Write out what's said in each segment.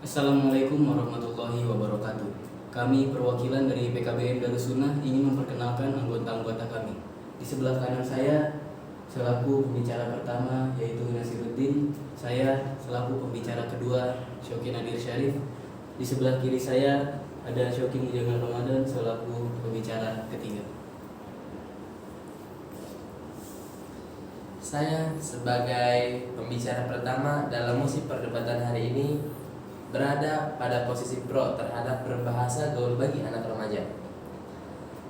Assalamualaikum warahmatullahi wabarakatuh. Kami perwakilan dari PKBM Darussunnah ingin memperkenalkan anggota-anggota kami. Di sebelah kanan saya selaku pembicara pertama yaitu Nasiruddin, saya selaku pembicara kedua Syauki Nadir Syarif. Di sebelah kiri saya ada Syauki Mujagal Ramadan selaku pembicara ketiga. Saya sebagai pembicara pertama dalam musik perdebatan hari ini berada pada posisi pro terhadap berbahasa gaul bagi anak remaja.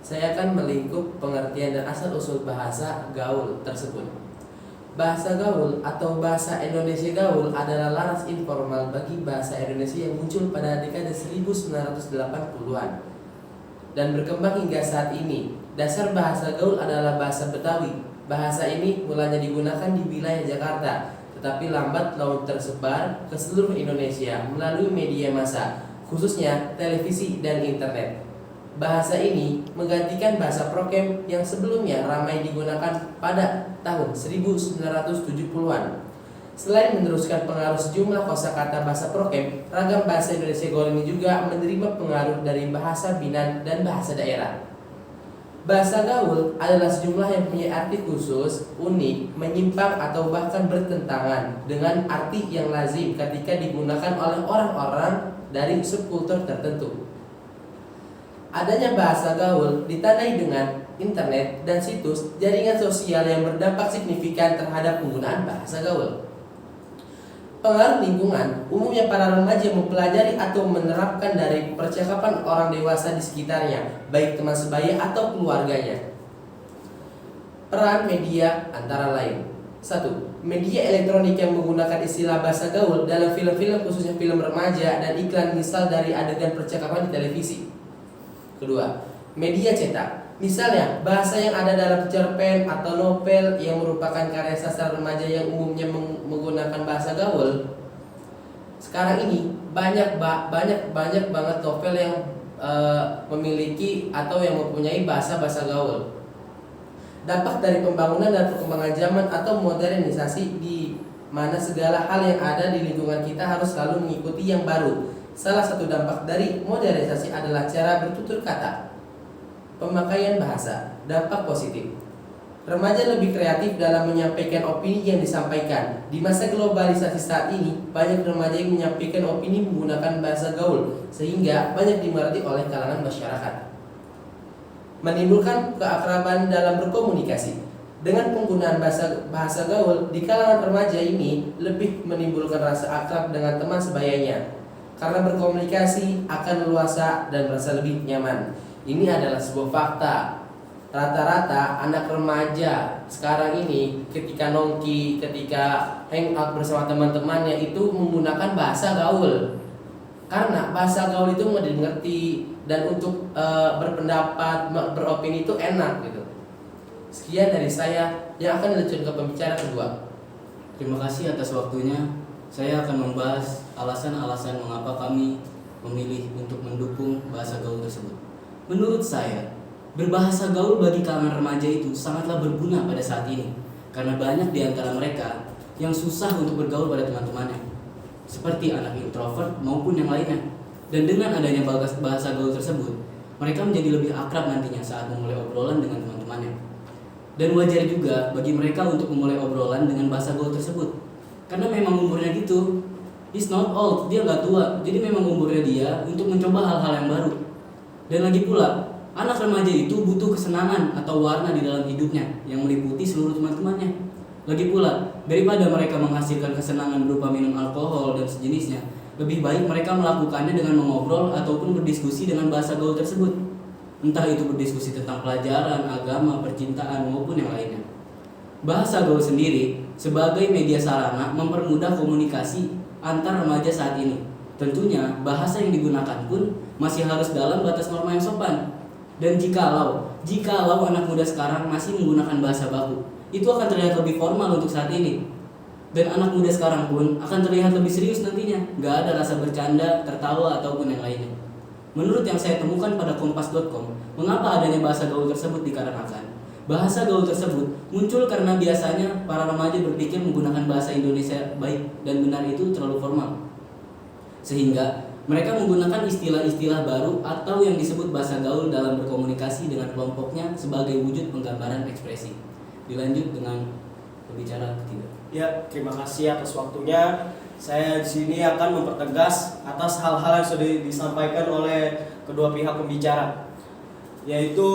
Saya akan melingkup pengertian dan asal-usul bahasa gaul tersebut. Bahasa gaul atau bahasa Indonesia gaul adalah laras informal bagi bahasa Indonesia yang muncul pada dekade 1980-an dan berkembang hingga saat ini. Dasar bahasa gaul adalah bahasa Betawi. Bahasa ini mulanya digunakan di wilayah Jakarta, tetapi lambat laun tersebar ke seluruh Indonesia melalui media massa, khususnya televisi dan internet. Bahasa ini menggantikan bahasa Prokem yang sebelumnya ramai digunakan pada tahun 1970-an. Selain meneruskan pengaruh sejumlah kosakata bahasa Prokem, ragam bahasa Indonesia gaul ini juga menerima pengaruh dari bahasa Binan dan bahasa daerah. Bahasa gaul adalah sejumlah yang punya arti khusus, unik, menyimpang atau bahkan bertentangan dengan arti yang lazim ketika digunakan oleh orang-orang dari subkultur tertentu. Adanya bahasa gaul ditandai dengan internet dan situs jaringan sosial yang berdampak signifikan terhadap penggunaan bahasa gaul. Pengaruh lingkungan, umumnya para remaja mempelajari atau menerapkan dari percakapan orang dewasa di sekitarnya, baik teman sebaya atau keluarganya. Peran media antara lain. 1. Media elektronik yang menggunakan istilah bahasa gaul dalam film-film khususnya film remaja dan iklan misal dari adegan percakapan di televisi. Kedua, media cetak. Misalnya, bahasa yang ada dalam cerpen atau novel yang merupakan karya sastra remaja yang umumnya menggunakan bahasa gaul. Sekarang ini banyak banget novel yang memiliki atau yang mempunyai bahasa gaul. Dampak dari pembangunan dan perkembangan zaman atau modernisasi di mana segala hal yang ada di lingkungan kita harus selalu mengikuti yang baru. Salah satu dampak dari modernisasi adalah cara bertutur kata. Pemakaian bahasa, dampak positif. Remaja lebih kreatif dalam menyampaikan opini yang disampaikan. Di masa globalisasi saat ini, banyak remaja yang menyampaikan opini menggunakan bahasa gaul, sehingga banyak dimengerti oleh kalangan masyarakat. Menimbulkan keakraban dalam berkomunikasi. Dengan penggunaan bahasa gaul di kalangan remaja ini lebih menimbulkan rasa akrab dengan teman sebayanya, karena berkomunikasi akan leluasa dan merasa lebih nyaman. Ini adalah sebuah fakta. Rata-rata anak remaja sekarang ini ketika nongki, ketika hangout bersama teman-temannya itu menggunakan bahasa gaul. Karena bahasa gaul itu mudah dimengerti dan untuk berpendapat, beropini itu enak gitu. Sekian dari saya yang akan dilanjutkan ke pembicara kedua. Terima kasih atas waktunya. Saya akan membahas alasan-alasan mengapa kami memilih untuk mendukung bahasa gaul tersebut. Menurut saya, berbahasa gaul bagi kalangan remaja itu sangatlah berguna pada saat ini, karena banyak di antara mereka yang susah untuk bergaul pada teman-temannya, seperti anak introvert maupun yang lainnya. Dan dengan adanya bahasa gaul tersebut, mereka menjadi lebih akrab nantinya saat memulai obrolan dengan teman-temannya. Dan wajar juga bagi mereka untuk memulai obrolan dengan bahasa gaul tersebut, karena memang umurnya gitu. He's not old, dia gak tua, jadi memang umurnya dia untuk mencoba hal-hal yang baru. Dan lagi pula, anak remaja itu butuh kesenangan atau warna di dalam hidupnya yang meliputi seluruh teman-temannya. Lagi pula, daripada mereka menghasilkan kesenangan berupa minum alkohol dan sejenisnya, lebih baik mereka melakukannya dengan mengobrol ataupun berdiskusi dengan bahasa gaul tersebut. Entah itu berdiskusi tentang pelajaran, agama, percintaan, maupun yang lainnya. Bahasa gaul sendiri sebagai media sarana mempermudah komunikasi antar remaja saat ini. Tentunya bahasa yang digunakan pun masih harus dalam batas norma yang sopan. Dan jikalau anak muda sekarang masih menggunakan bahasa baku, itu akan terlihat lebih formal untuk saat ini. Dan anak muda sekarang pun akan terlihat lebih serius nantinya, gak ada rasa bercanda, tertawa, ataupun yang lainnya. Menurut yang saya temukan pada kompas.com, mengapa adanya bahasa gaul tersebut dikarenakan bahasa gaul tersebut muncul karena biasanya para remaja berpikir menggunakan bahasa Indonesia baik dan benar itu terlalu formal. Sehingga mereka menggunakan istilah-istilah baru atau yang disebut bahasa gaul dalam berkomunikasi dengan kelompoknya sebagai wujud penggambaran ekspresi. Dilanjut dengan pembicara ketiga. Ya, terima kasih atas waktunya. Saya di sini akan mempertegas atas hal-hal yang sudah disampaikan oleh kedua pihak pembicara, yaitu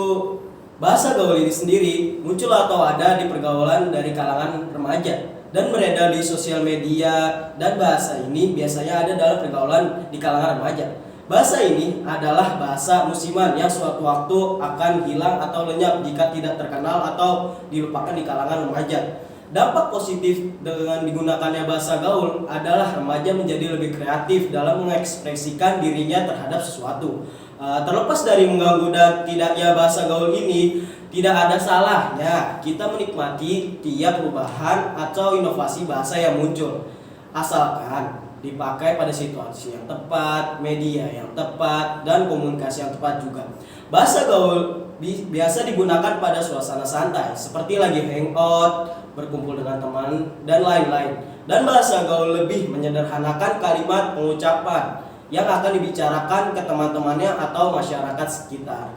bahasa gaul ini sendiri muncul atau ada di pergaulan dari kalangan remaja dan beredar di sosial media, dan bahasa ini biasanya ada dalam pergaulan di kalangan remaja. Bahasa ini adalah bahasa musiman yang suatu waktu akan hilang atau lenyap jika tidak terkenal atau dilupakan di kalangan remaja. Dampak positif dengan digunakannya bahasa gaul adalah remaja menjadi lebih kreatif dalam mengekspresikan dirinya terhadap sesuatu. Terlepas dari mengganggu dan tidaknya bahasa gaul ini, tidak ada salahnya kita menikmati tiap perubahan atau inovasi bahasa yang muncul, asalkan dipakai pada situasi yang tepat, media yang tepat, dan komunikasi yang tepat juga. Bahasa gaul biasa digunakan pada suasana santai, seperti lagi hangout, berkumpul dengan teman, dan lain-lain. Dan bahasa gaul lebih menyederhanakan kalimat pengucapan yang akan dibicarakan ke teman-temannya atau masyarakat sekitar.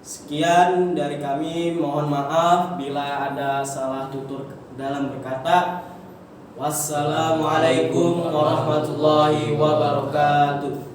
Sekian dari kami, mohon maaf bila ada salah tutur dalam berkata. Wassalamualaikum warahmatullahi wabarakatuh.